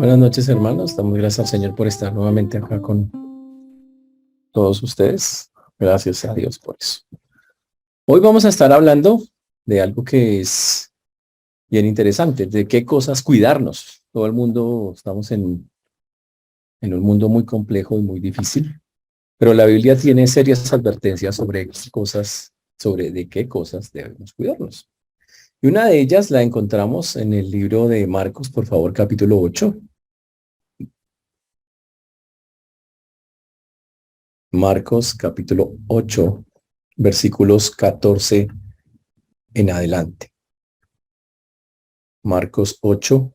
Buenas noches, hermanos. Damos gracias al Señor por estar nuevamente acá con todos ustedes. Gracias a Dios por eso. Hoy vamos a estar hablando de algo que es bien interesante, de qué cosas cuidarnos. Todo el mundo, estamos en un mundo muy complejo y muy difícil, pero la Biblia tiene serias advertencias sobre cosas, sobre de qué cosas debemos cuidarnos. Y una de ellas la encontramos en el libro de Marcos, por favor, capítulo 8. Marcos capítulo 8, versículos 14 en adelante. Marcos 8,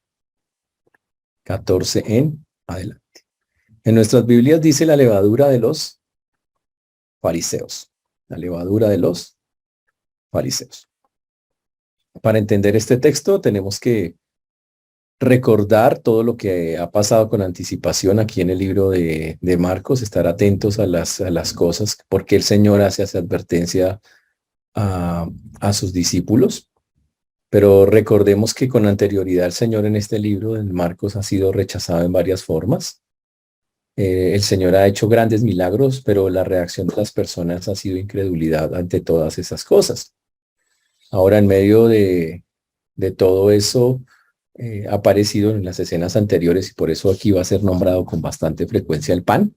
14 en adelante. En nuestras Biblias dice la levadura de los fariseos. La levadura de los fariseos. Para entender este texto tenemos que recordar todo lo que ha pasado con anticipación aquí en el libro de Marcos, estar atentos a las cosas, porque el Señor hace esa advertencia a sus discípulos. Pero recordemos que con anterioridad el Señor en este libro de Marcos ha sido rechazado en varias formas. El Señor ha hecho grandes milagros, pero la reacción de las personas ha sido incredulidad ante todas esas cosas. Ahora, en medio de todo eso, ha aparecido en las escenas anteriores y por eso aquí va a ser nombrado con bastante frecuencia el pan,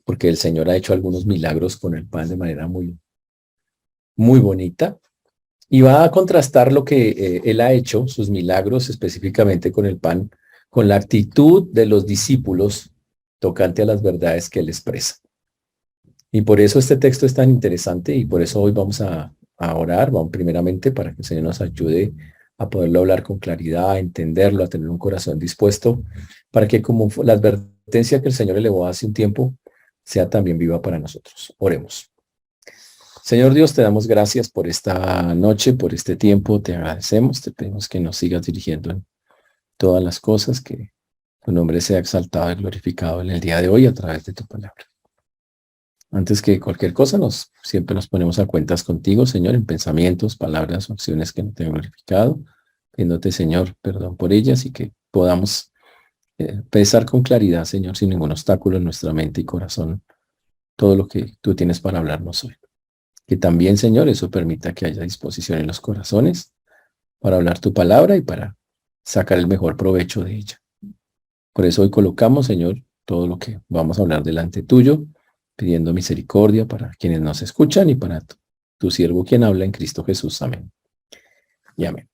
porque el Señor ha hecho algunos milagros con el pan de manera muy, muy bonita. Y va a contrastar lo que él ha hecho, sus milagros específicamente con el pan, con la actitud de los discípulos tocante a las verdades que él expresa. Y por eso este texto es tan interesante y por eso hoy vamos a orar, vamos primeramente para que el Señor nos ayude a poderlo hablar con claridad, a entenderlo, a tener un corazón dispuesto, para que como la advertencia que el Señor elevó hace un tiempo, sea también viva para nosotros. Oremos. Señor Dios, te damos gracias por esta noche, por este tiempo, te agradecemos, te pedimos que nos sigas dirigiendo en todas las cosas, que tu nombre sea exaltado y glorificado en el día de hoy a través de tu palabra. Antes que cualquier cosa, siempre nos ponemos a cuentas contigo, Señor, en pensamientos, palabras, acciones que no te han glorificado, pidiéndote, Señor, perdón por ellas y que podamos pensar con claridad, Señor, sin ningún obstáculo en nuestra mente y corazón, todo lo que tú tienes para hablarnos hoy. Que también, Señor, eso permita que haya disposición en los corazones para hablar tu palabra y para sacar el mejor provecho de ella. Por eso hoy colocamos, Señor, todo lo que vamos a hablar delante tuyo, pidiendo misericordia para quienes nos escuchan y para tu siervo quien habla en Cristo Jesús. Amén. Y amén.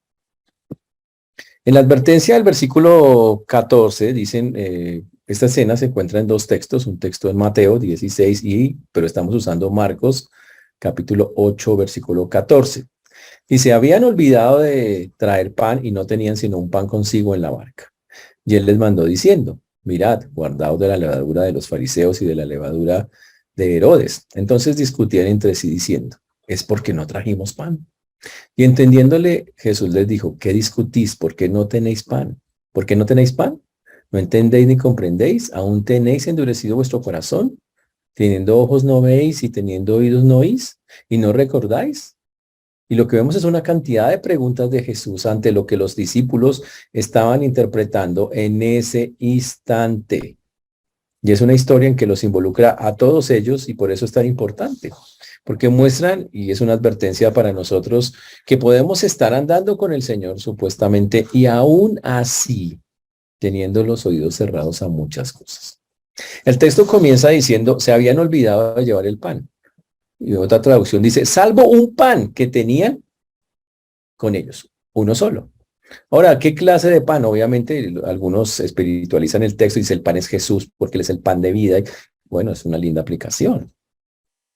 En la advertencia del versículo 14 dicen, esta escena se encuentra en dos textos, un texto en Mateo 16, pero estamos usando Marcos capítulo 8, versículo 14. Y se habían olvidado de traer pan y no tenían sino un pan consigo en la barca. Y él les mandó diciendo, mirad, guardaos de la levadura de los fariseos y de la levadura de Herodes. Entonces discutían entre sí diciendo, ¿es porque no trajimos pan? Y entendiéndole, Jesús les dijo, ¿qué discutís? ¿Por qué no tenéis pan? ¿Por qué no tenéis pan? ¿No entendéis ni comprendéis? ¿Aún tenéis endurecido vuestro corazón? Teniendo ojos no veis y teniendo oídos no oís y no recordáis. Y lo que vemos es una cantidad de preguntas de Jesús ante lo que los discípulos estaban interpretando en ese instante. Y es una historia en que los involucra a todos ellos y por eso es tan importante. Porque muestran, y es una advertencia para nosotros, que podemos estar andando con el Señor supuestamente y aún así teniendo los oídos cerrados a muchas cosas. El texto comienza diciendo, se habían olvidado de llevar el pan. Y otra traducción dice, salvo un pan que tenían con ellos, uno solo. Ahora, ¿qué clase de pan? Obviamente, algunos espiritualizan el texto y dicen, el pan es Jesús porque él es el pan de vida. Y, bueno, es una linda aplicación.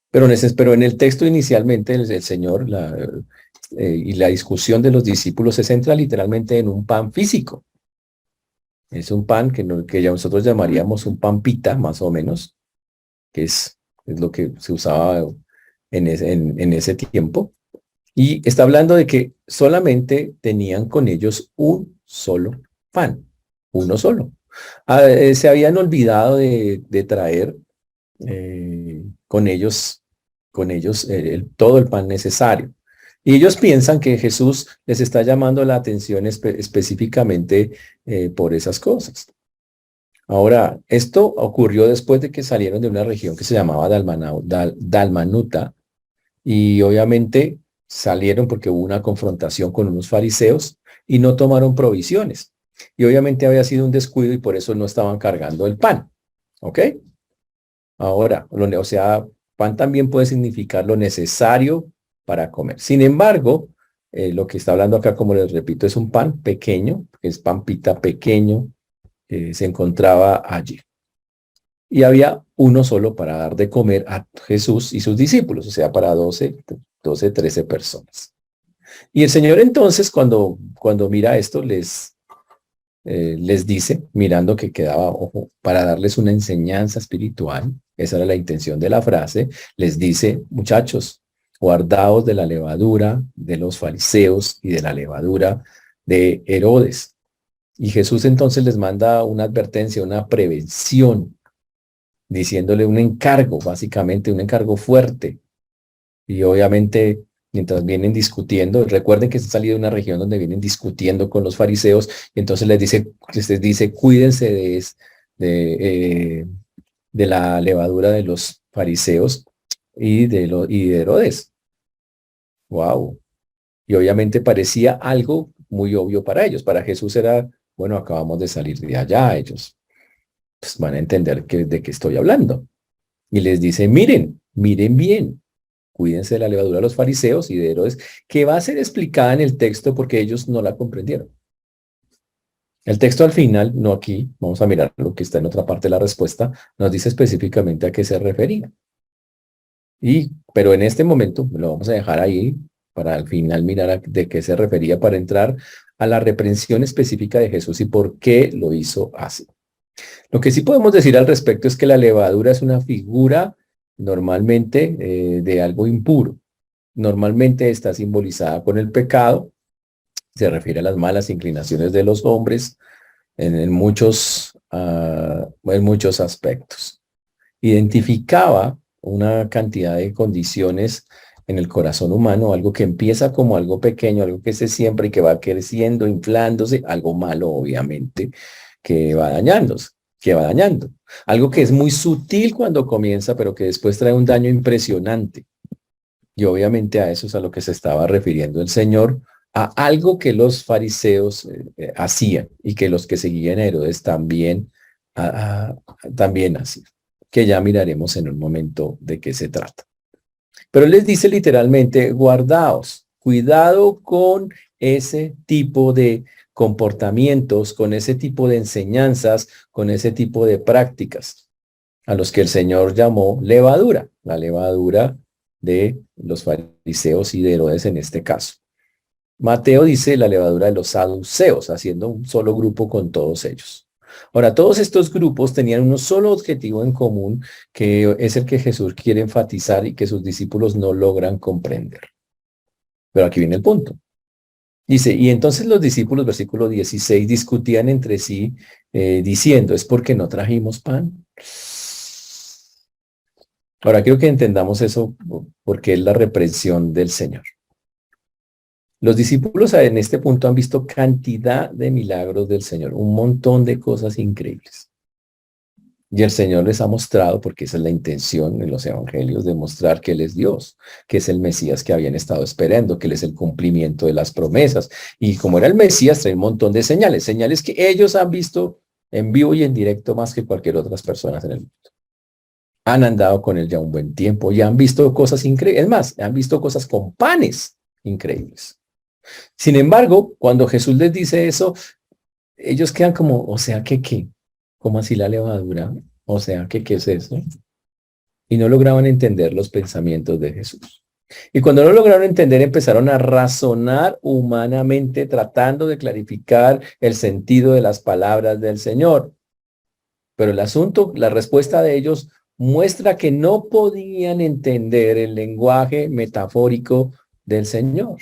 Pero en el texto inicialmente el Señor y la discusión de los discípulos se centra literalmente en un pan físico. Es un pan que ya nosotros llamaríamos un pan pita, más o menos, que es lo que se usaba en ese tiempo. Y está hablando de que solamente tenían con ellos un solo pan, uno solo. Se habían olvidado de traer con ellos todo el pan necesario. Y ellos piensan que Jesús les está llamando la atención específicamente por esas cosas. Ahora, esto ocurrió después de que salieron de una región que se llamaba Dalmanuta, y obviamente salieron porque hubo una confrontación con unos fariseos y no tomaron provisiones. Y obviamente había sido un descuido y por eso no estaban cargando el pan. ¿Ok? Ahora, o sea, pan también puede significar lo necesario para comer. Sin embargo, lo que está hablando acá, como les repito, es un pan pequeño, es pan pita pequeño, se encontraba allí. Y había uno solo para dar de comer a Jesús y sus discípulos, o sea, para 13 personas. Y el Señor entonces, cuando mira esto, les dice, mirando que quedaba, ojo, para darles una enseñanza espiritual, esa era la intención de la frase, les dice, muchachos, guardaos de la levadura de los fariseos y de la levadura de Herodes. Y Jesús entonces les manda una advertencia, una prevención, diciéndole un encargo, básicamente un encargo fuerte. Y obviamente, mientras vienen discutiendo, recuerden que se han salido de una región donde vienen discutiendo con los fariseos, y entonces les dice, cuídense de, de la levadura de los fariseos y de Herodes. Wow. Y obviamente parecía algo muy obvio para ellos. Para Jesús era, bueno, acabamos de salir de allá, ellos pues, van a entender de qué estoy hablando. Y les dice, miren bien. Cuídense de la levadura de los fariseos y de Herodes, que va a ser explicada en el texto porque ellos no la comprendieron. El texto al final, no aquí, vamos a mirar lo que está en otra parte de la respuesta, nos dice específicamente a qué se refería. Pero en este momento lo vamos a dejar ahí para al final mirar de qué se refería para entrar a la reprensión específica de Jesús y por qué lo hizo así. Lo que sí podemos decir al respecto es que la levadura es una figura normalmente de algo impuro. Normalmente está simbolizada con el pecado, se refiere a las malas inclinaciones de los hombres en muchos aspectos. Identificaba una cantidad de condiciones en el corazón humano, algo que empieza como algo pequeño, algo que se siembra y que va creciendo, inflándose, algo malo obviamente, que va dañándose, que va dañando. Algo que es muy sutil cuando comienza, pero que después trae un daño impresionante. Y obviamente a eso es a lo que se estaba refiriendo el Señor, a algo que los fariseos hacían y que los que seguían a Herodes también hacían, que ya miraremos en un momento de qué se trata. Pero les dice literalmente, guardaos, cuidado con ese tipo de comportamientos, con ese tipo de enseñanzas, con ese tipo de prácticas, a los que el Señor llamó levadura, la levadura de los fariseos y de Herodes en este caso. Mateo dice la levadura de los saduceos, haciendo un solo grupo con todos ellos. Ahora, todos estos grupos tenían un solo objetivo en común, que es el que Jesús quiere enfatizar y que sus discípulos no logran comprender. Pero aquí viene el punto. Dice, y entonces los discípulos, versículo 16, discutían entre sí, diciendo, ¿es porque no trajimos pan? Ahora, quiero que entendamos eso porque es la reprensión del Señor. Los discípulos en este punto han visto cantidad de milagros del Señor, un montón de cosas increíbles. Y el Señor les ha mostrado, porque esa es la intención en los evangelios, de mostrar que Él es Dios, que es el Mesías que habían estado esperando, que Él es el cumplimiento de las promesas. Y como era el Mesías, trae un montón de señales, señales que ellos han visto en vivo y en directo más que cualquier otras personas en el mundo. Han andado con Él ya un buen tiempo y han visto cosas increíbles. Es más, han visto cosas con panes increíbles. Sin embargo, cuando Jesús les dice eso, ellos quedan como, o sea, ¿qué? ¿Cómo así la levadura? O sea, ¿qué es eso? Y no lograban entender los pensamientos de Jesús. Y cuando no lograron entender, empezaron a razonar humanamente, tratando de clarificar el sentido de las palabras del Señor. Pero el asunto, la respuesta de ellos muestra que no podían entender el lenguaje metafórico del Señor.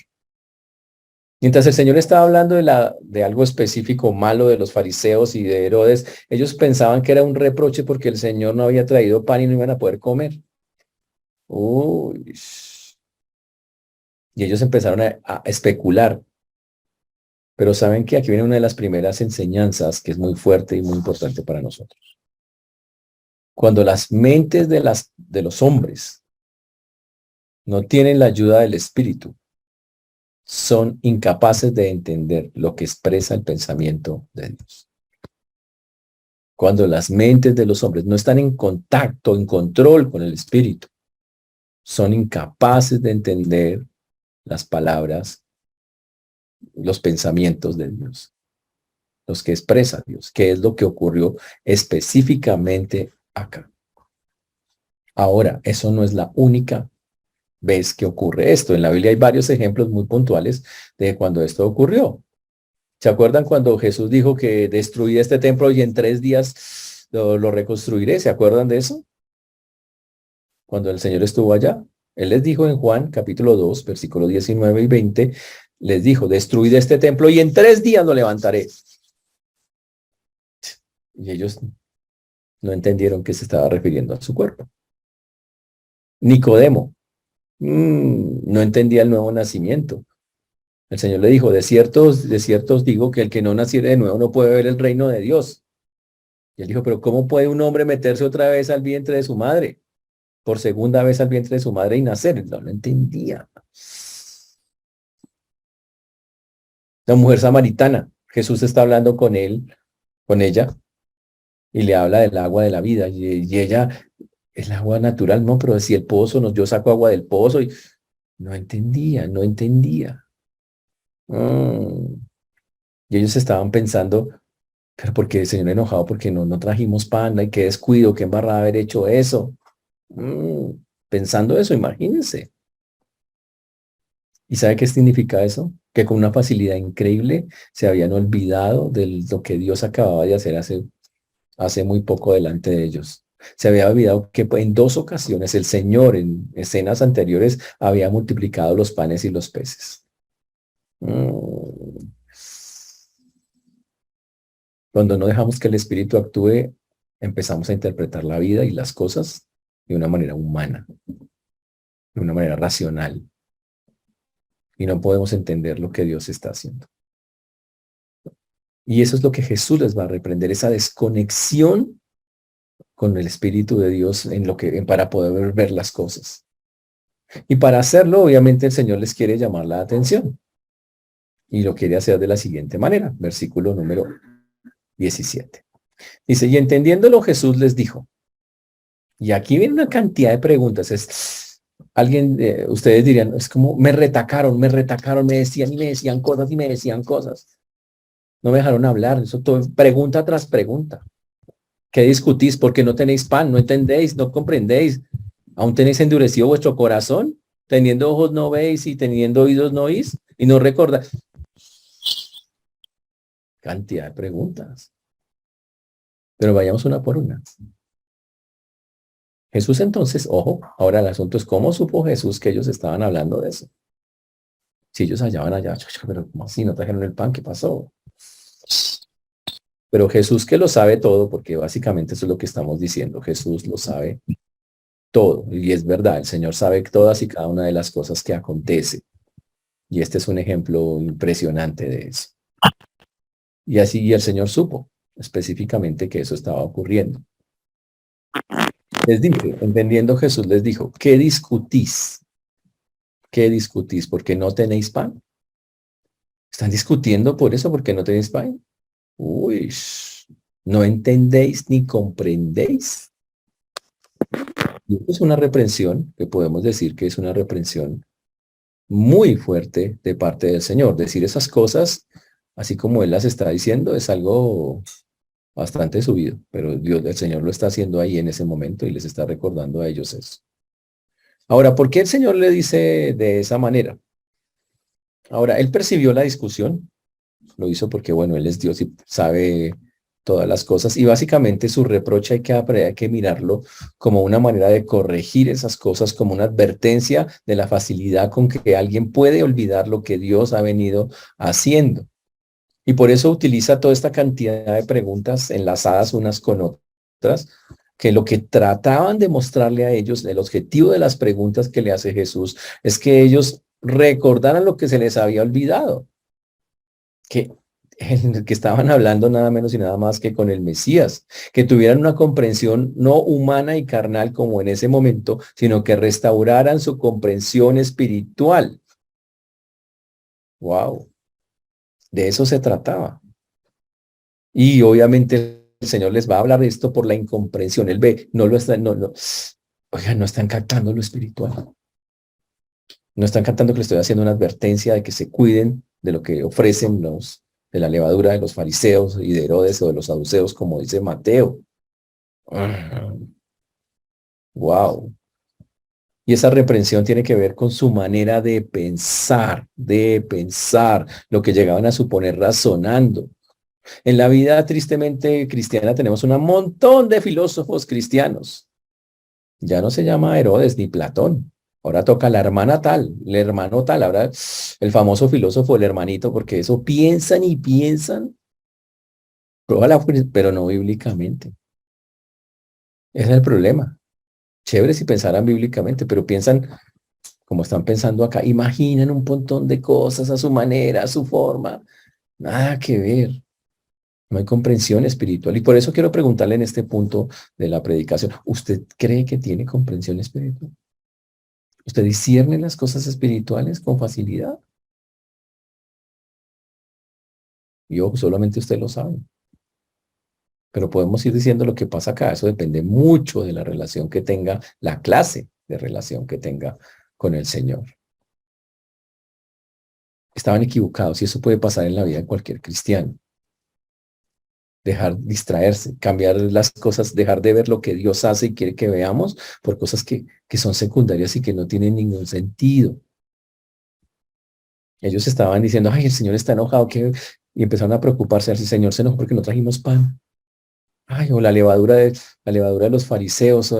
Mientras el Señor estaba hablando de algo específico malo de los fariseos y de Herodes, ellos pensaban que era un reproche porque el Señor no había traído pan y no iban a poder comer. Uy. Y ellos empezaron a especular. Pero saben que aquí viene una de las primeras enseñanzas que es muy fuerte y muy importante para nosotros. Cuando las mentes de los hombres no tienen la ayuda del Espíritu, son incapaces de entender lo que expresa el pensamiento de Dios. Cuando las mentes de los hombres no están en contacto, en control con el Espíritu, son incapaces de entender las palabras, los pensamientos de Dios, los que expresa Dios, qué es lo que ocurrió específicamente acá. Ahora, eso no es la única vez que ocurre esto. En la Biblia hay varios ejemplos muy puntuales de cuando esto ocurrió. ¿Se acuerdan cuando Jesús dijo que destruí este templo y en 3 días lo reconstruiré? ¿Se acuerdan de eso? Cuando el Señor estuvo allá, Él les dijo en Juan capítulo 2, versículos 19 y 20, les dijo, destruid este templo y en 3 días lo levantaré. Y ellos no entendieron que se estaba refiriendo a su cuerpo. Nicodemo no entendía el nuevo nacimiento. El Señor le dijo, de cierto os digo que el que no naciere de nuevo no puede ver el reino de Dios. Y él dijo, pero ¿cómo puede un hombre meterse otra vez al vientre de su madre? Por segunda vez al vientre de su madre y nacer. No lo entendía. La mujer samaritana, Jesús está hablando con ella, y le habla del agua de la vida. Y ella, el agua natural, no, pero si el pozo, yo saco agua del pozo. Y no entendía. Y ellos estaban pensando, pero porque el Señor enojado, porque no trajimos pan, y qué descuido, qué embarrada haber hecho eso. Pensando eso, imagínense. ¿Y sabe qué significa eso? Que con una facilidad increíble se habían olvidado de lo que Dios acababa de hacer hace muy poco delante de ellos. Se había olvidado que en 2 ocasiones el Señor en escenas anteriores había multiplicado los panes y los peces. Cuando no dejamos que el Espíritu actúe, empezamos a interpretar la vida y las cosas de una manera humana, de una manera racional. Y no podemos entender lo que Dios está haciendo. Y eso es lo que Jesús les va a reprender, esa desconexión con el Espíritu de Dios para poder ver las cosas. Y para hacerlo, obviamente, el Señor les quiere llamar la atención. Y lo quiere hacer de la siguiente manera. Versículo número 17. Dice, y entendiéndolo Jesús les dijo. Y aquí viene una cantidad de preguntas. Ustedes dirían, es como, me retacaron, me decían y me decían cosas y me decían cosas. No me dejaron hablar. Eso todo, pregunta tras pregunta. ¿Qué discutís? ¿Por qué no tenéis pan? ¿No entendéis? ¿No comprendéis? ¿Aún tenéis endurecido vuestro corazón? Teniendo ojos no veis y teniendo oídos no oís y no recordáis. Cantidad de preguntas. Pero vayamos una por una. Jesús entonces, ojo, ahora el asunto es cómo supo Jesús que ellos estaban hablando de eso. Si ellos hallaban allá, pero ¿cómo así? ¿No trajeron el pan? ¿Qué pasó? Pero Jesús que lo sabe todo, porque básicamente eso es lo que estamos diciendo. Jesús lo sabe todo. Y es verdad, el Señor sabe todas y cada una de las cosas que acontece. Y este es un ejemplo impresionante de eso. Y así el Señor supo específicamente que eso estaba ocurriendo. Les dije, entendiendo Jesús, les dijo, ¿qué discutís? ¿Qué discutís? ¿Porque no tenéis pan? ¿Están discutiendo por eso? ¿Porque no tenéis pan? Uy, ¿no entendéis ni comprendéis? Y es una reprensión, que podemos decir que es una reprensión muy fuerte de parte del Señor. Decir esas cosas, así como Él las está diciendo, es algo bastante subido, pero el Señor lo está haciendo ahí en ese momento y les está recordando a ellos eso. Ahora, ¿por qué el Señor le dice de esa manera? Ahora, Él percibió la discusión, lo hizo porque, bueno, Él es Dios y sabe todas las cosas, y básicamente su reproche hay que mirarlo como una manera de corregir esas cosas, como una advertencia de la facilidad con que alguien puede olvidar lo que Dios ha venido haciendo. Y por eso utiliza toda esta cantidad de preguntas enlazadas unas con otras, que lo que trataban de mostrarle a ellos, el objetivo de las preguntas que le hace Jesús, es que ellos recordaran lo que se les había olvidado. que, en el que estaban hablando nada menos y nada más que con el Mesías, que tuvieran una comprensión no humana y carnal como en ese momento, sino que restauraran su comprensión espiritual. Wow, de eso se trataba. Y obviamente el Señor les va a hablar de esto por la incomprensión. Él ve, no lo está, no, no, oigan, no están captando lo espiritual. No están captando que le estoy haciendo una advertencia de que se cuiden de lo que ofrecen de la levadura de los fariseos y de Herodes o de los saduceos, como dice Mateo. Wow. Y esa reprensión tiene que ver con su manera de pensar, lo que llegaban a suponer razonando. En la vida tristemente cristiana tenemos un montón de filósofos cristianos. Ya no se llama Herodes ni Platón. Ahora toca la hermana tal, el hermano tal, ahora el famoso filósofo, el hermanito, porque eso piensan y piensan, pero no bíblicamente. Ese es el problema. Chévere si pensaran bíblicamente, pero piensan como están pensando acá, imaginan un montón de cosas a su manera, a su forma. Nada que ver. No hay comprensión espiritual. Y por eso quiero preguntarle en este punto de la predicación, ¿usted cree que tiene comprensión espiritual? ¿Usted discierne las cosas espirituales con facilidad? Yo solamente usted lo sabe. Pero podemos ir diciendo lo que pasa acá. Eso depende mucho de la relación que tenga, la clase de relación que tenga con el Señor. Estaban equivocados y eso puede pasar en la vida de cualquier cristiano. Dejar distraerse, cambiar las cosas, dejar de ver lo que Dios hace y quiere que veamos por cosas que son secundarias y que no tienen ningún sentido. Ellos estaban diciendo, ay, el Señor está enojado, y empezaron a preocuparse, el Señor se enojó porque no trajimos pan. Ay, o la levadura de los fariseos,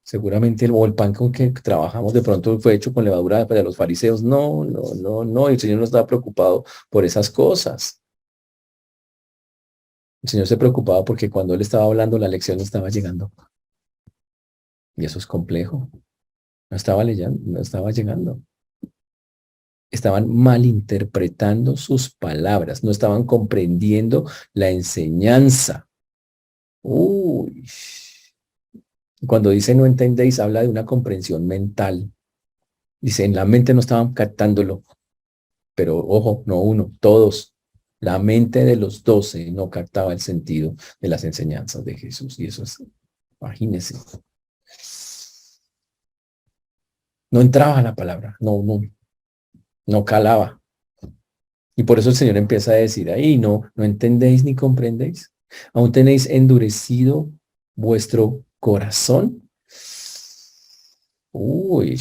seguramente o el pan con que trabajamos de pronto fue hecho con levadura de los fariseos. No, no, no, no, el Señor no estaba preocupado por esas cosas. El Señor se preocupaba porque cuando Él estaba hablando, la lección no estaba llegando. Y eso es complejo. No estaba leyendo, no estaba llegando. Estaban malinterpretando sus palabras, no estaban comprendiendo la enseñanza. Uy. Cuando dice no entendéis, habla de una comprensión mental. Dice, en la mente no estaban captándolo, pero ojo, no uno, todos. La mente de los 12 no captaba el sentido de las enseñanzas de Jesús. Y eso es, imagínense, no entraba la palabra, no calaba. Y por eso el Señor empieza a decir ahí, no entendéis ni comprendéis. Aún tenéis endurecido vuestro corazón. Uy,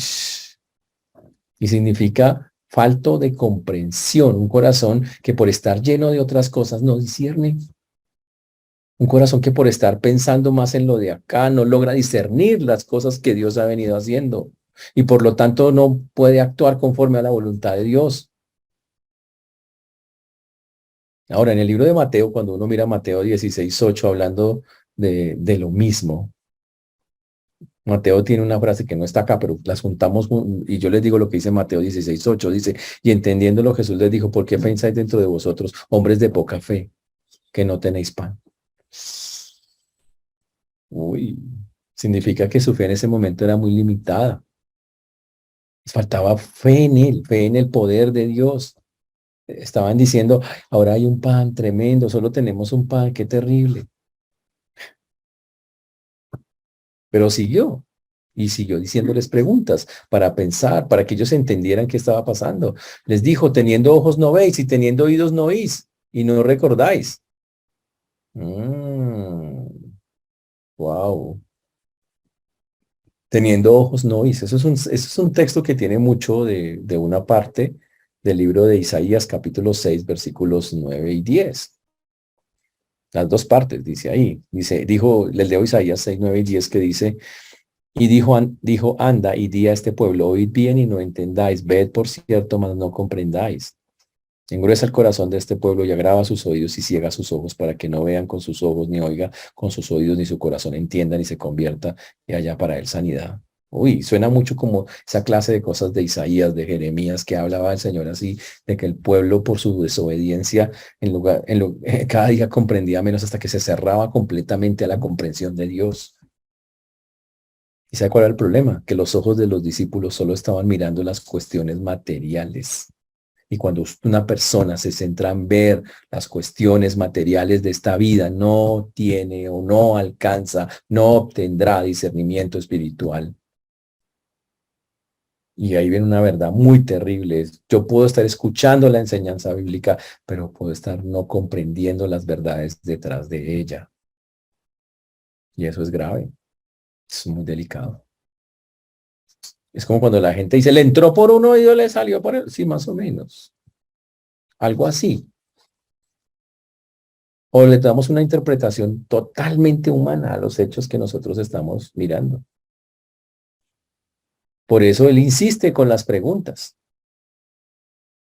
y significa falto de comprensión, un corazón que por estar lleno de otras cosas no discierne, un corazón que por estar pensando más en lo de acá no logra discernir las cosas que Dios ha venido haciendo y por lo tanto no puede actuar conforme a la voluntad de Dios. Ahora, en el libro de Mateo, cuando uno mira Mateo 16:8 hablando de lo mismo, Mateo tiene una frase que no está acá, pero las juntamos y yo les digo lo que dice Mateo 16:8. Dice, y entendiéndolo Jesús les dijo, ¿por qué pensáis dentro de vosotros, hombres de poca fe, que no tenéis pan? Uy, significa que su fe en ese momento era muy limitada. Les faltaba fe en él, fe en el poder de Dios. Estaban diciendo, "Ay, ahora hay un pan tremendo, solo tenemos un pan, qué terrible". Pero siguió y siguió diciéndoles preguntas para pensar, para que ellos entendieran qué estaba pasando. Les dijo, teniendo ojos no veis y teniendo oídos no oís y no recordáis. Wow. Teniendo ojos no oís. Eso es un texto que tiene mucho de una parte del libro de Isaías, capítulo 6, versículos 9 y 10. Las dos partes, dice ahí. Les leo Isaías 6, 9 y 10 que dice, y dijo, anda y di a este pueblo, oíd bien y no entendáis, ved por cierto, mas no comprendáis. Engruesa el corazón de este pueblo y agrava sus oídos y ciega sus ojos para que no vean con sus ojos, ni oiga con sus oídos, ni su corazón entienda, ni se convierta y haya para él sanidad. Uy, suena mucho como esa clase de cosas de Isaías, de Jeremías, que hablaba el Señor así, de que el pueblo por su desobediencia cada día comprendía menos hasta que se cerraba completamente a la comprensión de Dios. ¿Y sabe cuál era el problema? Que los ojos de los discípulos solo estaban mirando las cuestiones materiales. Y cuando una persona se centra en ver las cuestiones materiales de esta vida, no tiene o no alcanza, no obtendrá discernimiento espiritual. Y ahí viene una verdad muy terrible. Yo puedo estar escuchando la enseñanza bíblica, pero puedo estar no comprendiendo las verdades detrás de ella. Y eso es grave. Es muy delicado. Es como cuando la gente dice, le entró por un oído, le salió por el... Sí, más o menos. Algo así. O le damos una interpretación totalmente humana a los hechos que nosotros estamos mirando. Por eso él insiste con las preguntas.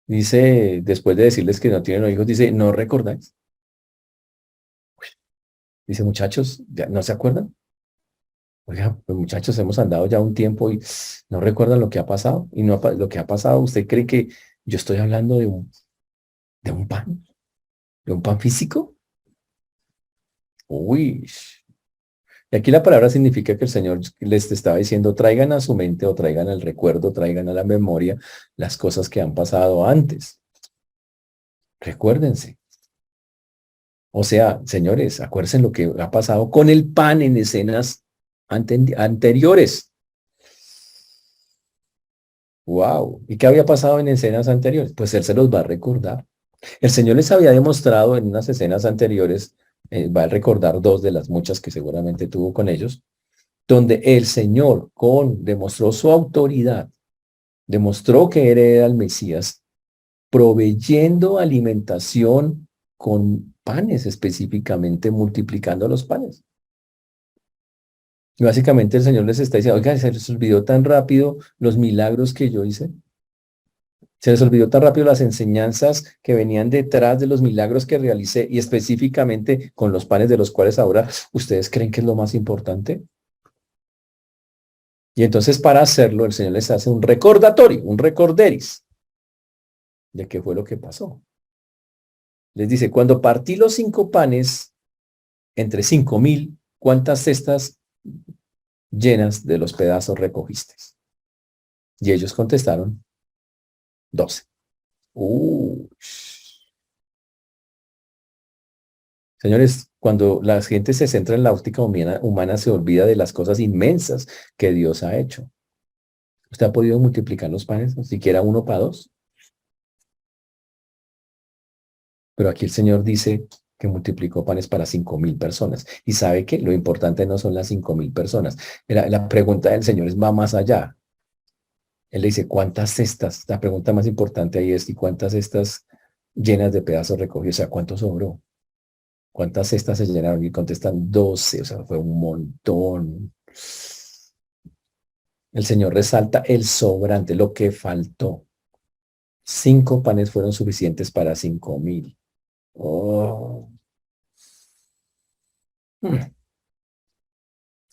Dice, después de decirles que no tienen hijos, dice, ¿no recordáis? Dice, muchachos, ¿ya no se acuerdan? Oiga, pues muchachos, hemos andado ya un tiempo y no recuerdan lo que ha pasado. Y no lo que ha pasado, ¿usted cree que yo estoy hablando de un pan? ¿De un pan físico? Uy. Y aquí la palabra significa que el Señor les estaba diciendo, traigan a su mente o traigan al recuerdo, traigan a la memoria las cosas que han pasado antes. Recuérdense. O sea, señores, acuérdense lo que ha pasado con el pan en escenas anteriores. Wow. ¿Y qué había pasado en escenas anteriores? Pues Él se los va a recordar. El Señor les había demostrado en unas escenas anteriores, va a recordar dos de las muchas que seguramente tuvo con ellos, donde el Señor demostró su autoridad, demostró que era el Mesías, proveyendo alimentación con panes específicamente, multiplicando los panes. Y básicamente el Señor les está diciendo, oiga, se les olvidó tan rápido los milagros que yo hice. Se les olvidó tan rápido las enseñanzas que venían detrás de los milagros que realicé y específicamente con los panes de los cuales ahora ustedes creen que es lo más importante. Y entonces para hacerlo el Señor les hace un recordatorio, un recorderis de qué fue lo que pasó. Les dice, cuando partí los 5 panes entre 5,000, ¿cuántas cestas llenas de los pedazos recogiste? Y ellos contestaron, 12. Señores, cuando la gente se centra en la óptica humana, se olvida de las cosas inmensas que Dios ha hecho. ¿Usted ha podido multiplicar los panes, ni siquiera uno para dos? Pero aquí el Señor dice que multiplicó panes para 5,000 personas. Y sabe que lo importante no son las 5,000 personas. La pregunta del Señor va más allá. Él le dice, ¿cuántas cestas? La pregunta más importante ahí es, ¿y cuántas cestas llenas de pedazos recogidos? O sea, ¿cuánto sobró? ¿Cuántas cestas se llenaron? Y contestan 12, o sea, fue un montón. El Señor resalta el sobrante, lo que faltó. 5 panes fueron suficientes para 5,000. Oh.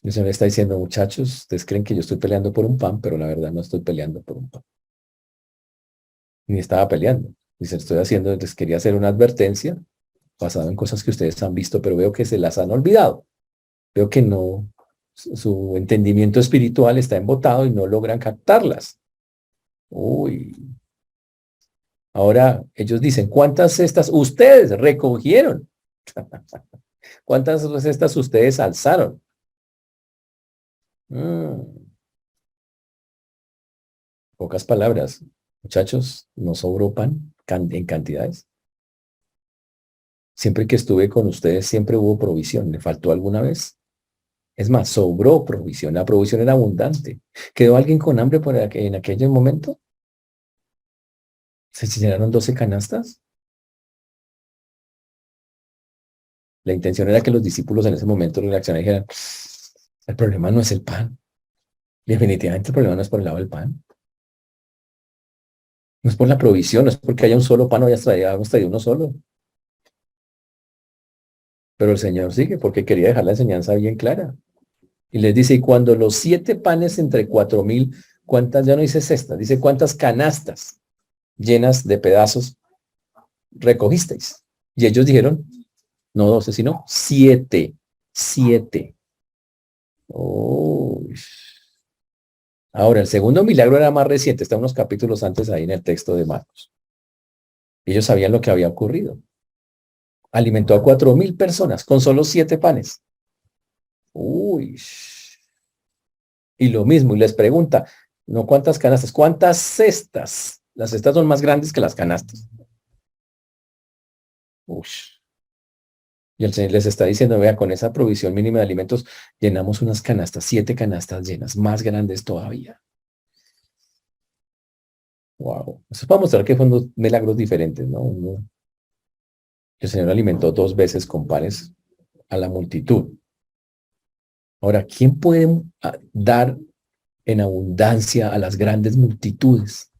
El Señor está diciendo, muchachos, ustedes creen que yo estoy peleando por un pan, pero la verdad no estoy peleando por un pan. Ni estaba peleando. Dice, les quería hacer una advertencia basada en cosas que ustedes han visto, pero veo que se las han olvidado. Veo que no, su entendimiento espiritual está embotado y no logran captarlas. Uy. Ahora ellos dicen, ¿cuántas cestas ustedes recogieron? ¿Cuántas cestas ustedes alzaron? Pocas palabras. Muchachos, no sobró pan en cantidades. Siempre que estuve con ustedes, siempre hubo provisión. ¿Le faltó alguna vez? Es más, sobró provisión. La provisión era abundante. ¿Quedó alguien con hambre en aquel momento? ¿Se llenaron 12 canastas? La intención era que los discípulos en ese momento reaccionaran y dijeran, el problema no es el pan. Definitivamente el problema no es por el lado del pan. No es por la provisión, no es porque haya un solo pan o hayamos traído uno solo. Pero el Señor sigue porque quería dejar la enseñanza bien clara. Y les dice, y cuando los 7 panes entre 4,000, ¿cuántas? Ya no dice cestas, dice cuántas canastas llenas de pedazos recogisteis. Y ellos dijeron, no 12, sino 7. 7. Oh. Ahora, el segundo milagro era más reciente, está unos capítulos antes ahí en el texto de Marcos. Ellos sabían lo que había ocurrido. Alimentó a 4,000 personas con solo 7 panes. Uy. Y lo mismo, y les pregunta, no cuántas canastas, cuántas cestas. Las cestas son más grandes que las canastas. Uy. Y el Señor les está diciendo, vea, con esa provisión mínima de alimentos, llenamos unas canastas, 7 canastas llenas, más grandes todavía. Wow. Eso es para mostrar que fueron 2 milagros diferentes, ¿no? El Señor alimentó 2 veces con panes a la multitud. Ahora, ¿quién puede dar en abundancia a las grandes multitudes?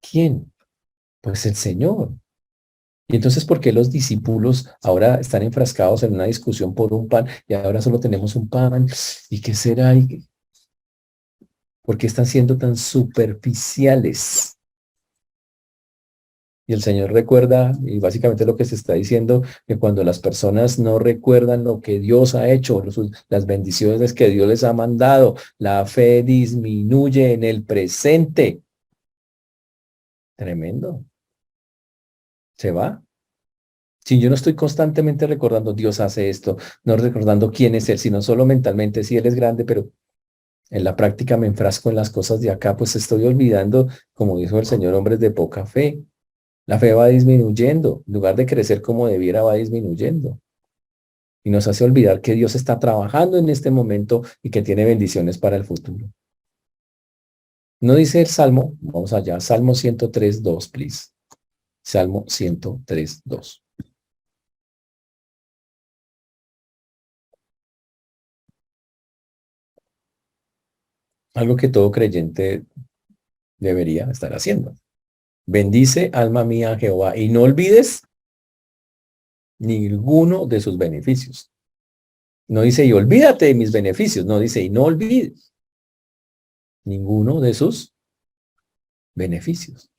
¿Quién? Pues el Señor. Y entonces, ¿por qué los discípulos ahora están enfrascados en una discusión por un pan y ahora solo tenemos un pan? ¿Y qué será? ¿Por qué están siendo tan superficiales? Y el Señor recuerda, y básicamente lo que se está diciendo, que cuando las personas no recuerdan lo que Dios ha hecho, las bendiciones que Dios les ha mandado, la fe disminuye en el presente. Tremendo. Se va. Si yo no estoy constantemente recordando Dios hace esto, no recordando quién es Él, sino solo mentalmente, sí, Él es grande, pero en la práctica me enfrasco en las cosas de acá, pues estoy olvidando, como dijo el Señor, hombres de poca fe. La fe va disminuyendo, en lugar de crecer como debiera, va disminuyendo. Y nos hace olvidar que Dios está trabajando en este momento y que tiene bendiciones para el futuro. No dice el Salmo, vamos allá, Salmo 103:2, please. Salmo 103:2. Algo que todo creyente debería estar haciendo. Bendice, alma mía, a Jehová, y no olvides ninguno de sus beneficios. No dice, y olvídate de mis beneficios, no dice, y no olvides ninguno de sus beneficios.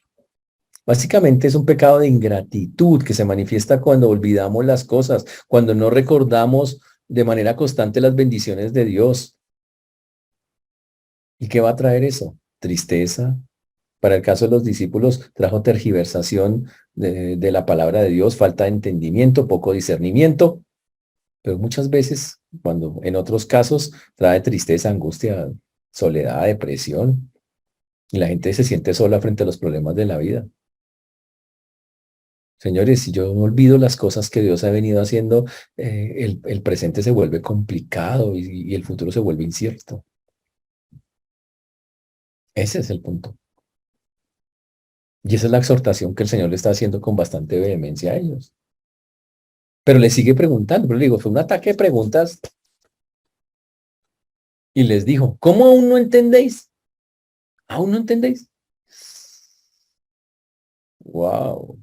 Básicamente es un pecado de ingratitud que se manifiesta cuando olvidamos las cosas, cuando no recordamos de manera constante las bendiciones de Dios. ¿Y qué va a traer eso? Tristeza. Para el caso de los discípulos, trajo tergiversación de la palabra de Dios, falta de entendimiento, poco discernimiento, pero muchas veces, cuando en otros casos, trae tristeza, angustia, soledad, depresión, y la gente se siente sola frente a los problemas de la vida. Señores, si yo no olvido las cosas que Dios ha venido haciendo, el presente se vuelve complicado y el futuro se vuelve incierto. Ese es el punto. Y esa es la exhortación que el Señor le está haciendo con bastante vehemencia a ellos. Pero le sigue preguntando, pero le digo, fue un ataque de preguntas y les dijo, ¿cómo aún no entendéis? ¿Aún no entendéis? Wow.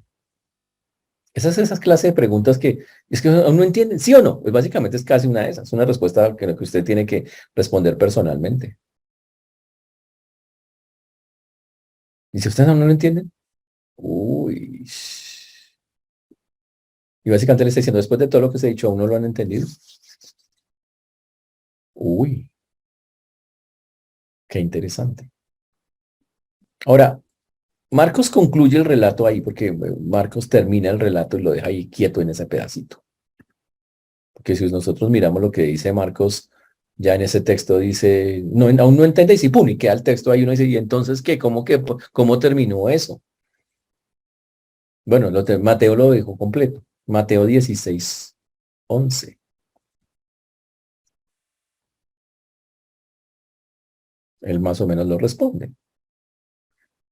Esas clases de preguntas que es que aún no entienden, ¿sí o no? Pues básicamente es casi una de esas, una respuesta que usted tiene que responder personalmente. ¿Y si ustedes aún no lo entienden? Uy. Y básicamente le está diciendo, después de todo lo que se ha dicho, ¿aún no lo han entendido? Uy, qué interesante. Ahora, Marcos concluye el relato ahí, porque Marcos termina el relato y lo deja ahí quieto en ese pedacito. Porque si nosotros miramos lo que dice Marcos, ya en ese texto dice, no, aún no entendéis y pum, y queda el texto ahí, uno dice, ¿y entonces qué? ¿Cómo terminó eso? Bueno, Mateo lo dejó completo. Mateo 16:11. Él más o menos lo responde.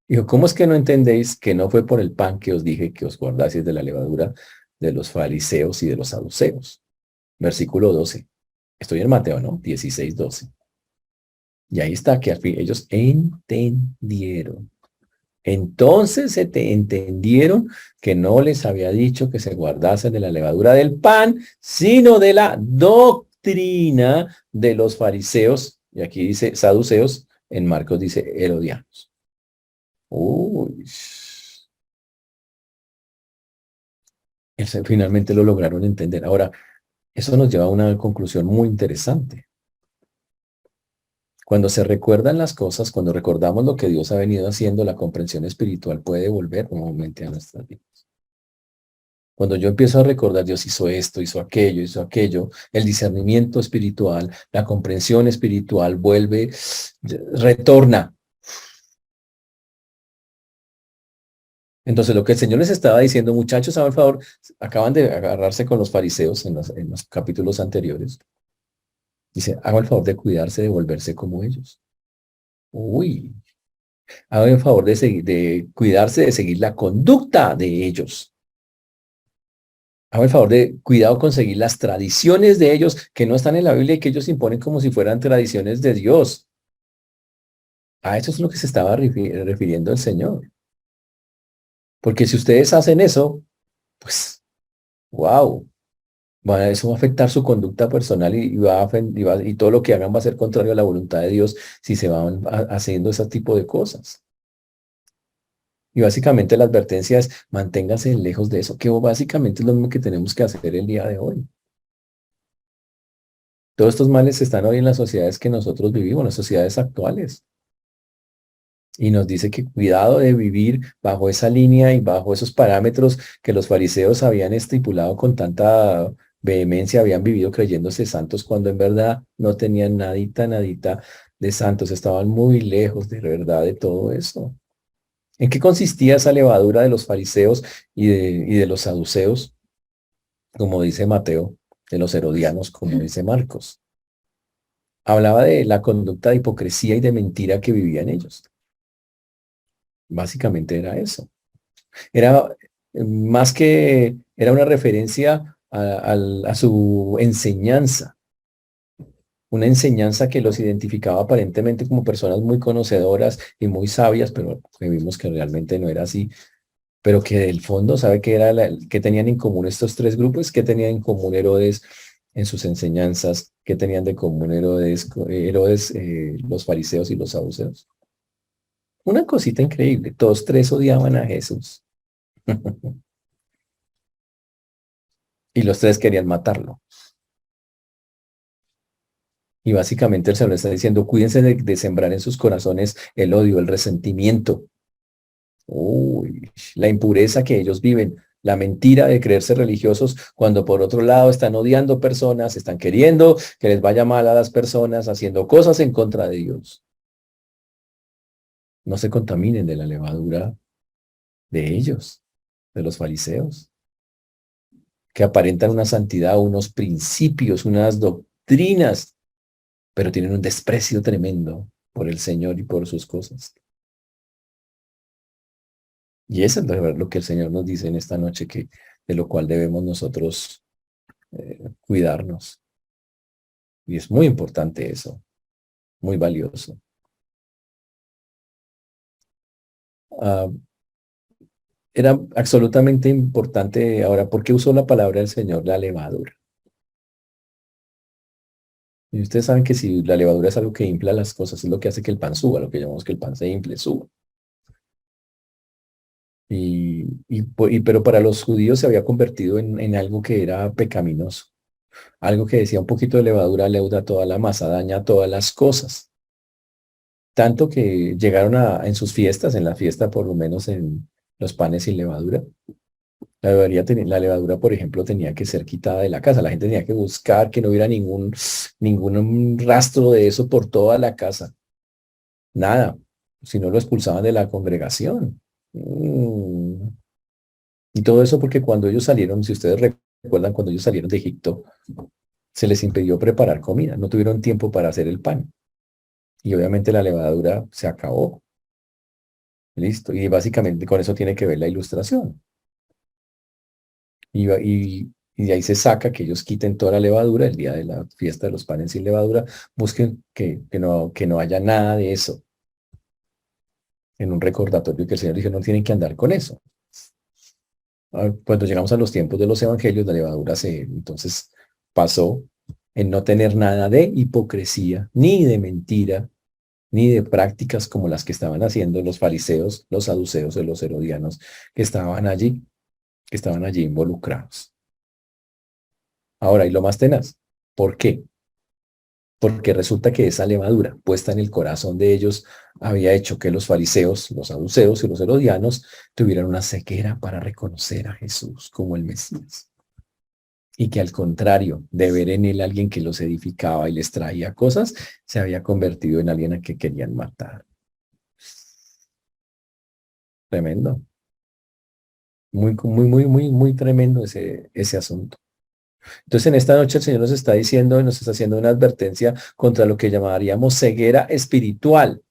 Dijo, ¿cómo es que no entendéis que no fue por el pan que os dije que os guardaseis de la levadura de los fariseos y de los saduceos? Versículo 12. Estoy en Mateo, ¿no? 16:12. Y ahí está que al fin ellos entendieron. Entonces entendieron que no les había dicho que se guardasen de la levadura del pan, sino de la doctrina doctrina de los fariseos, y aquí dice saduceos, en Marcos dice herodianos. Uy, finalmente lo lograron entender. Ahora, eso nos lleva a una conclusión muy interesante. Cuando se recuerdan las cosas, cuando recordamos lo que Dios ha venido haciendo, la comprensión espiritual puede volver nuevamente a nuestras vidas. Cuando yo empiezo a recordar, Dios hizo aquello, el discernimiento espiritual, la comprensión espiritual vuelve, retorna. Entonces, lo que el Señor les estaba diciendo, muchachos, a favor, acaban de agarrarse con los fariseos en los capítulos anteriores. Dice, haga el favor de cuidarse, de volverse como ellos. Uy, haga el favor de cuidarse, de seguir la conducta de ellos. Haga el favor de cuidado con seguir las tradiciones de ellos que no están en la Biblia y que ellos imponen como si fueran tradiciones de Dios. A eso es lo que se estaba refiriendo el Señor. Porque si ustedes hacen eso, pues, wow, eso va a afectar su conducta personal y todo lo que hagan va a ser contrario a la voluntad de Dios si se van haciendo ese tipo de cosas. Y básicamente la advertencia es manténgase lejos de eso, que básicamente es lo mismo que tenemos que hacer el día de hoy. Todos estos males están hoy en las sociedades que nosotros vivimos, las sociedades actuales. Y nos dice que cuidado de vivir bajo esa línea y bajo esos parámetros que los fariseos habían estipulado con tanta vehemencia, habían vivido creyéndose santos cuando en verdad no tenían nadita de santos, estaban muy lejos de verdad de todo eso. ¿En qué consistía esa levadura de los fariseos y de los saduceos, como dice Mateo, de los herodianos, como dice Marcos? Hablaba de la conducta de hipocresía y de mentira que vivían ellos. Básicamente era eso. Era más que, era una referencia a su enseñanza, una enseñanza que los identificaba aparentemente como personas muy conocedoras y muy sabias, pero que vimos que realmente no era así, pero que del fondo, ¿sabe qué era qué tenían en común estos tres grupos? ¿Qué tenían en común Herodes en sus enseñanzas? ¿Qué tenían de común Herodes, los fariseos y los saduceos? Una cosita increíble, todos tres odiaban a Jesús. Y los tres querían matarlo. Y básicamente el Señor está diciendo, cuídense de sembrar en sus corazones el odio, el resentimiento, uy, la impureza que ellos viven, la mentira de creerse religiosos, cuando por otro lado están odiando personas, están queriendo que les vaya mal a las personas, haciendo cosas en contra de Dios. No se contaminen de la levadura de ellos, de los fariseos, que aparentan una santidad, unos principios, unas doctrinas, pero tienen un desprecio tremendo por el Señor y por sus cosas. Y eso es lo que el Señor nos dice en esta noche, de lo cual debemos nosotros cuidarnos. Y es muy importante eso, muy valioso. Ah, era absolutamente importante. Ahora, ¿por qué usó la palabra del Señor, la levadura? Y ustedes saben que si la levadura es algo que infla las cosas, es lo que hace que el pan suba, lo que llamamos que el pan se infle, suba. Pero para los judíos se había convertido en algo que era pecaminoso. Algo que decía un poquito de levadura leuda toda la masa, daña todas las cosas. Tanto que llegaron en sus fiestas, en la fiesta por lo menos en los panes sin levadura, la levadura, por ejemplo, tenía que ser quitada de la casa. La gente tenía que buscar que no hubiera ningún rastro de eso por toda la casa. Nada, si no lo expulsaban de la congregación. Y todo eso porque cuando ellos salieron, si ustedes recuerdan, cuando ellos salieron de Egipto, se les impidió preparar comida. No tuvieron tiempo para hacer el pan. Y obviamente la levadura se acabó. Listo. Y básicamente con eso tiene que ver la ilustración. Y de ahí se saca que ellos quiten toda la levadura el día de la fiesta de los panes sin levadura. Busquen que no haya nada de eso. En un recordatorio que el Señor dijo, no tienen que andar con eso. Cuando llegamos a los tiempos de los evangelios, la levadura entonces pasó en no tener nada de hipocresía, ni de mentira, ni de prácticas como las que estaban haciendo los fariseos, los saduceos y los herodianos que estaban allí involucrados. Ahora, y lo más tenaz, ¿por qué? Porque resulta que esa levadura puesta en el corazón de ellos había hecho que los fariseos, los saduceos y los herodianos tuvieran una ceguera para reconocer a Jesús como el Mesías. Y que al contrario de ver en él a alguien que los edificaba y les traía cosas, se había convertido en alguien a que querían matar. Tremendo. Muy tremendo ese asunto. Entonces, en esta noche el Señor nos está diciendo, nos está haciendo una advertencia contra lo que llamaríamos ceguera espiritual.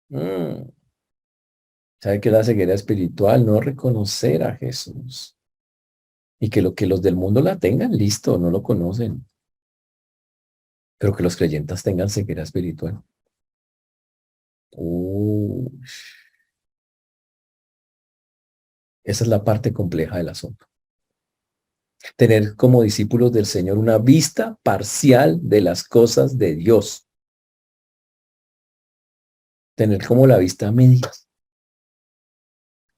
¿Sabe qué es la ceguera espiritual? No reconocer a Jesús. Y que lo que los del mundo la tengan, listo, no lo conocen. Pero que los creyentes tengan ceguera espiritual. Esa es la parte compleja del asunto. Tener como discípulos del Señor una vista parcial de las cosas de Dios. Tener como la vista media.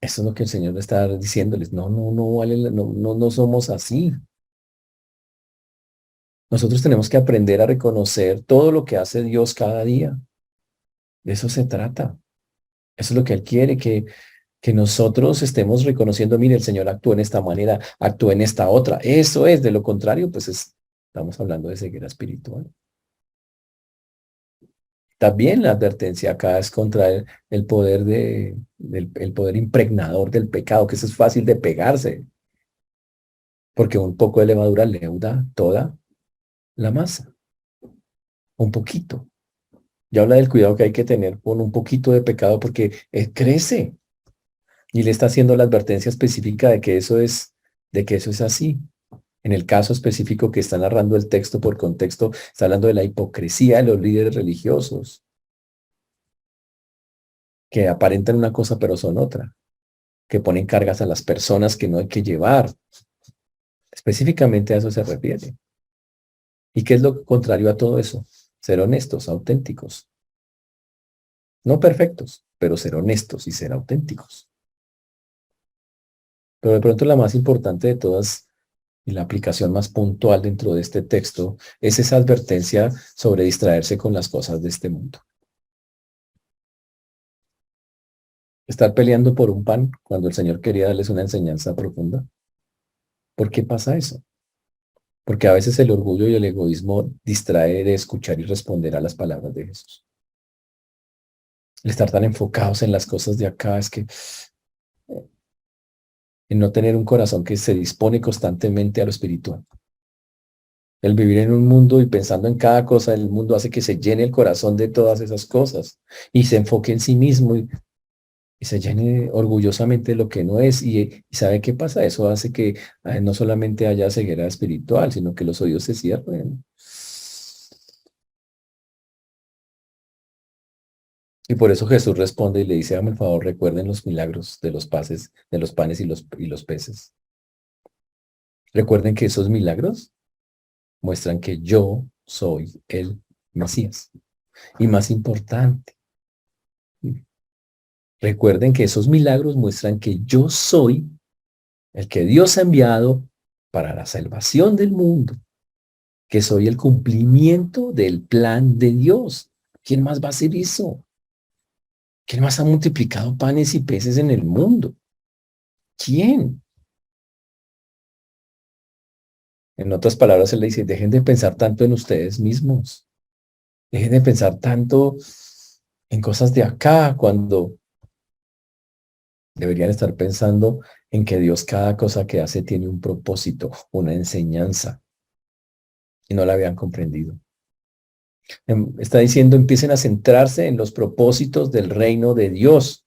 Eso es lo que el Señor está diciéndoles. No vale, no somos así. Nosotros tenemos que aprender a reconocer todo lo que hace Dios cada día. De eso se trata. Eso es lo que Él quiere, que nosotros estemos reconociendo, mire, el Señor actuó en esta manera, actuó en esta otra. Eso es, de lo contrario, pues estamos hablando de ceguera espiritual. También la advertencia acá es contra el poder el poder impregnador del pecado, que eso es fácil de pegarse, porque un poco de levadura leuda toda la masa, un poquito. Ya habla del cuidado que hay que tener con un poquito de pecado porque crece y le está haciendo la advertencia específica de que eso es así. En el caso específico que está narrando el texto por contexto, está hablando de la hipocresía de los líderes religiosos, que aparentan una cosa pero son otra, que ponen cargas a las personas que no hay que llevar. Específicamente a eso se refiere. ¿Y qué es lo contrario a todo eso? Ser honestos, auténticos. No perfectos, pero ser honestos y ser auténticos. Pero de pronto la más importante de todas y la aplicación más puntual dentro de este texto es esa advertencia sobre distraerse con las cosas de este mundo. Estar peleando por un pan cuando el Señor quería darles una enseñanza profunda. ¿Por qué pasa eso? Porque a veces el orgullo y el egoísmo distrae de escuchar y responder a las palabras de Jesús. El estar tan enfocados en las cosas de acá es que en no tener un corazón que se dispone constantemente a lo espiritual. El vivir en un mundo y pensando en cada cosa del mundo hace que se llene el corazón de todas esas cosas y se enfoque en sí mismo y se llene orgullosamente de lo que no es. Y ¿sabe qué pasa? Eso hace que no solamente haya ceguera espiritual, sino que los oídos se cierren. Y por eso Jesús responde y le dice, hágame el favor, recuerden los milagros de los panes y los peces. Recuerden que esos milagros muestran que yo soy el Mesías. Y más importante, recuerden que esos milagros muestran que yo soy el que Dios ha enviado para la salvación del mundo, que soy el cumplimiento del plan de Dios. ¿Quién más va a hacer eso? ¿Quién más ha multiplicado panes y peces en el mundo? ¿Quién? En otras palabras, él le dice, dejen de pensar tanto en ustedes mismos. Dejen de pensar tanto en cosas de acá cuando deberían estar pensando en que Dios cada cosa que hace tiene un propósito, una enseñanza, y no la habían comprendido. Está diciendo, empiecen a centrarse en los propósitos del reino de Dios,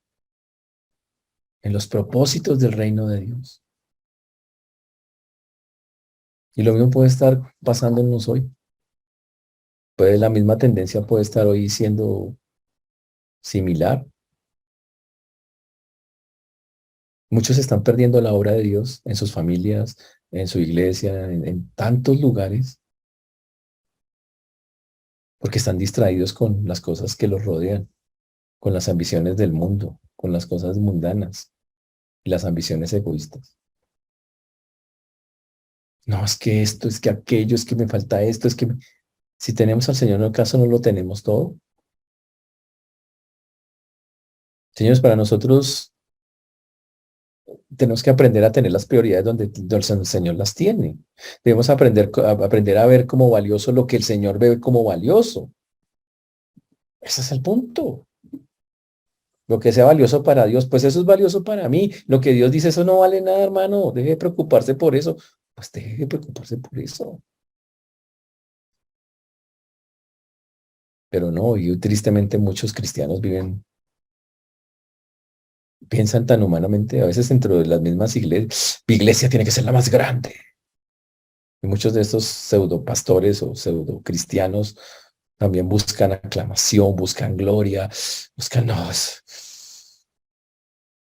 en los propósitos del reino de Dios. Y lo mismo puede estar pasándonos hoy. La misma tendencia puede estar hoy siendo similar. Muchos están perdiendo la obra de Dios en sus familias, en su iglesia, en tantos lugares, porque están distraídos con las cosas que los rodean, con las ambiciones del mundo, con las cosas mundanas y las ambiciones egoístas. No, es que esto, es que aquello, es que me falta esto, es que si tenemos al Señor, ¿en el caso no lo tenemos todo? Señores, para nosotros tenemos que aprender a tener las prioridades donde el Señor las tiene. Debemos aprender a ver como valioso lo que el Señor ve como valioso. Ese es el punto. Lo que sea valioso para Dios, pues eso es valioso para mí. Lo que Dios dice, eso no vale nada, hermano. Deje de preocuparse por eso. Pues deje de preocuparse por eso. Pero no, y tristemente muchos cristianos piensan tan humanamente, a veces dentro de las mismas iglesias, mi iglesia tiene que ser la más grande. Y muchos de estos pseudo pastores o pseudo cristianos también buscan aclamación, buscan gloria, buscan, no,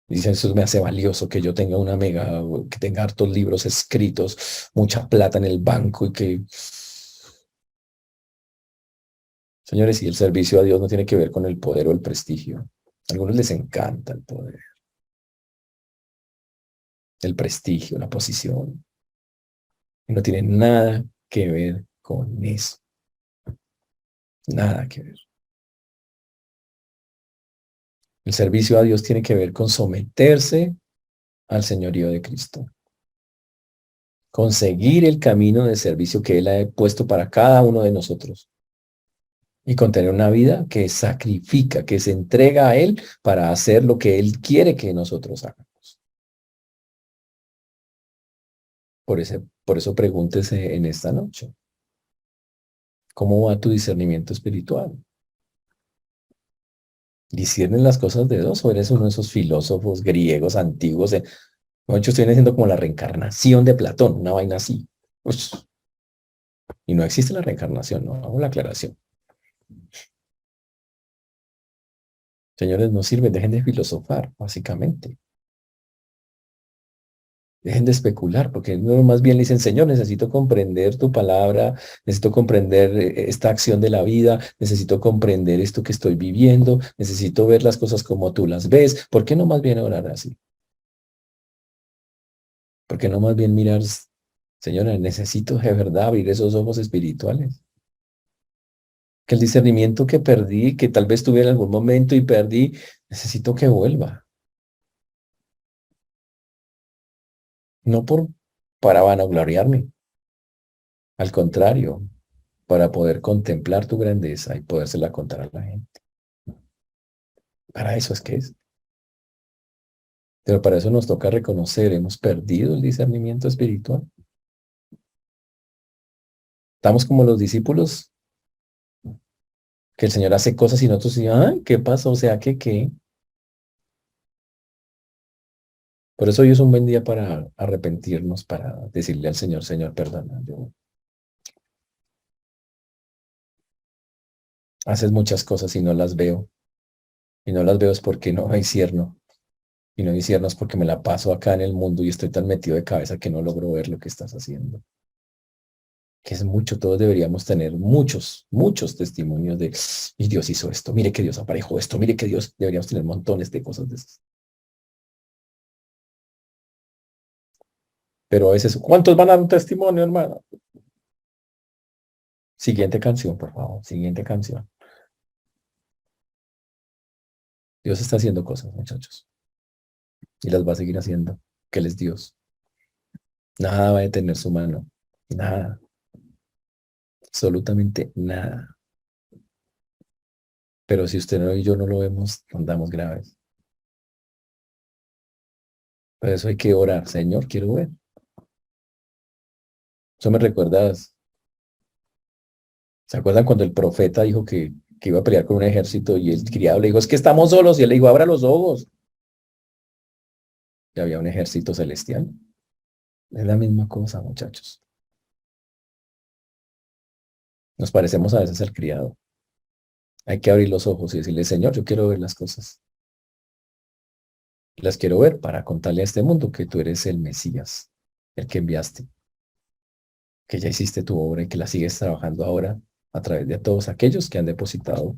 dicen, eso me hace valioso que yo tenga una mega, que tenga hartos libros escritos, mucha plata en el banco y que, señores, y el servicio a Dios no tiene que ver con el poder o el prestigio. A algunos les encanta el poder, el prestigio, la posición. Y no tiene nada que ver con eso. Nada que ver. El servicio a Dios tiene que ver con someterse al señorío de Cristo. Conseguir el camino de servicio que Él ha puesto para cada uno de nosotros. Y con tener una vida que sacrifica, que se entrega a Él para hacer lo que Él quiere que nosotros hagamos. Por eso pregúntese en esta noche, ¿cómo va tu discernimiento espiritual? ¿Disciernen las cosas de Dios o eres uno de esos filósofos griegos antiguos? De hecho, estoy diciendo como la reencarnación de Platón, una vaina así. Ush. Y no existe la reencarnación, no hago la aclaración. Señores, no sirven, dejen de filosofar, básicamente. Dejen de especular, porque no, más bien le dicen, Señor, necesito comprender tu palabra, necesito comprender esta acción de la vida, necesito comprender esto que estoy viviendo, necesito ver las cosas como tú las ves. ¿Por qué no más bien orar así? ¿Por qué no más bien mirar, Señora, necesito de verdad abrir esos ojos espirituales? Que el discernimiento que perdí, que tal vez tuve en algún momento y perdí, necesito que vuelva. No para vanagloriarme, al contrario, para poder contemplar tu grandeza y podérsela contar a la gente. Para eso es que es. Pero para eso nos toca reconocer, hemos perdido el discernimiento espiritual. Estamos como los discípulos, que el Señor hace cosas y nosotros decimos, ay, ¿qué pasó? O sea, ¿qué? Por eso hoy es un buen día para arrepentirnos, para decirle al Señor, Señor, perdona. Haces muchas cosas y no las veo. Y no las veo es porque no hay discierno. Y no discierno es porque me la paso acá en el mundo y estoy tan metido de cabeza que no logro ver lo que estás haciendo. Que es mucho, todos deberíamos tener muchos testimonios de, y Dios hizo esto, mire que Dios aparejó esto, mire que Dios, deberíamos tener montones de cosas de esas. Pero a veces, ¿cuántos van a dar un testimonio, hermano? Siguiente canción, por favor, siguiente canción. Dios está haciendo cosas, muchachos, y las va a seguir haciendo, que Él es Dios. Nada va a detener su mano, nada, absolutamente nada. Pero si usted y yo no lo vemos, andamos graves. Por eso hay que orar, Señor, quiero ver. Eso me recuerda, ¿se acuerdan cuando el profeta dijo que iba a pelear con un ejército y el criado le dijo, es que estamos solos? Y él le dijo, abra los ojos. Y había un ejército celestial. Es la misma cosa, muchachos. Nos parecemos a veces al criado. Hay que abrir los ojos y decirle, Señor, yo quiero ver las cosas. Las quiero ver para contarle a este mundo que tú eres el Mesías, el que enviaste. que ya hiciste tu obra y que la sigues trabajando ahora a través de todos aquellos que han depositado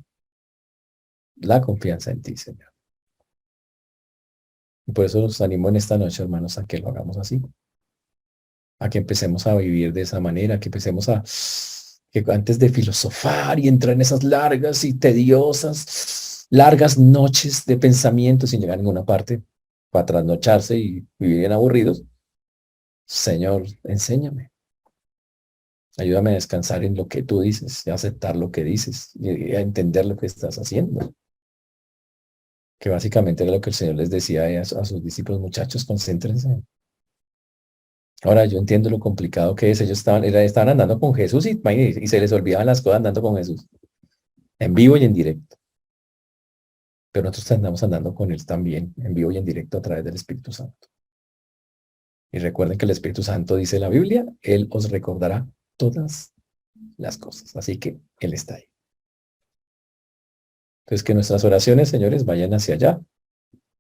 la confianza en ti, Señor. Y por eso los animo en esta noche, hermanos, a que lo hagamos así, a que empecemos a vivir de esa manera, que empecemos a, que antes de filosofar y entrar en esas largas y tediosas, largas noches de pensamiento sin llegar a ninguna parte, para trasnocharse y vivir bien aburridos, Señor, enséñame. Ayúdame a descansar en lo que tú dices, y a aceptar lo que dices y a entender lo que estás haciendo. Que básicamente era lo que el Señor les decía a sus discípulos: muchachos, concéntrense. Ahora yo entiendo lo complicado que es. Ellos estaban andando con Jesús y se les olvidaban las cosas andando con Jesús, en vivo y en directo. Pero nosotros andamos andando con Él también, en vivo y en directo a través del Espíritu Santo. Y recuerden que el Espíritu Santo, dice la Biblia, Él os recordará todas las cosas. Así que Él está ahí. Entonces, que nuestras oraciones, señores, vayan hacia allá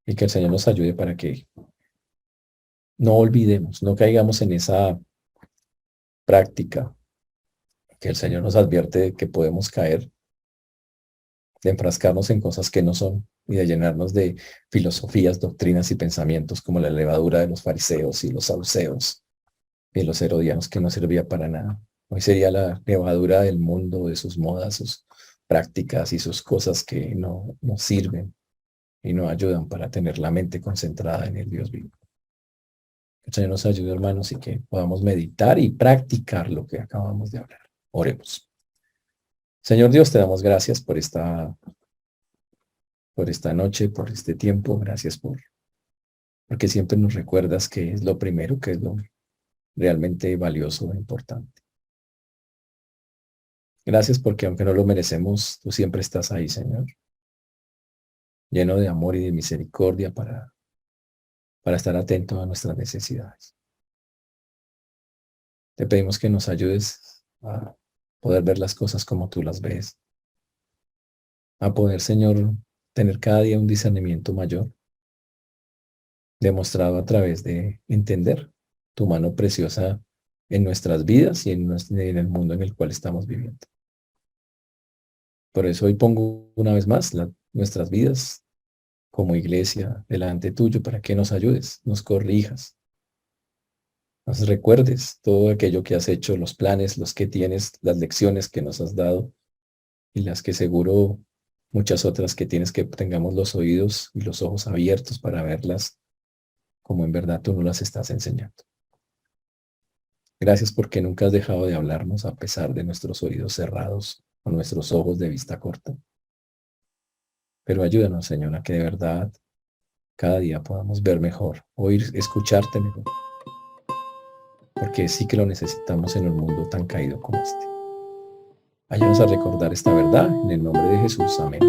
y que el Señor nos ayude para que no olvidemos, no caigamos en esa práctica que el Señor nos advierte de que podemos caer, de enfrascarnos en cosas que no son y de llenarnos de filosofías, doctrinas y pensamientos como la levadura de los fariseos y los saduceos y los herodianos, que no servía para nada. Hoy sería la levadura del mundo, de sus modas, sus prácticas y sus cosas que no sirven y no ayudan para tener la mente concentrada en el Dios vivo. Que el Señor nos ayude, hermanos, y que podamos meditar y practicar lo que acabamos de hablar. Oremos. Señor Dios, te damos gracias por esta noche, por este tiempo. Gracias porque siempre nos recuerdas que es lo primero, que es lo realmente valioso e importante. Gracias porque aunque no lo merecemos, tú siempre estás ahí, Señor, lleno de amor y de misericordia para estar atento a nuestras necesidades. Te pedimos que nos ayudes a poder ver las cosas como tú las ves, a poder, Señor, tener cada día un discernimiento mayor, demostrado a través de entender tu mano preciosa en nuestras vidas y en el mundo en el cual estamos viviendo. Por eso hoy pongo una vez más nuestras vidas como iglesia delante tuyo para que nos ayudes, nos corrijas, nos recuerdes todo aquello que has hecho, los planes, los que tienes, las lecciones que nos has dado y las que seguro muchas otras que tienes, que tengamos los oídos y los ojos abiertos para verlas como en verdad tú nos las estás enseñando. Gracias porque nunca has dejado de hablarnos a pesar de nuestros oídos cerrados o nuestros ojos de vista corta. Pero ayúdanos, Señor, a que de verdad cada día podamos ver mejor, oír, escucharte mejor. Porque sí que lo necesitamos en un mundo tan caído como este. Ayúdanos a recordar esta verdad en el nombre de Jesús. Amén.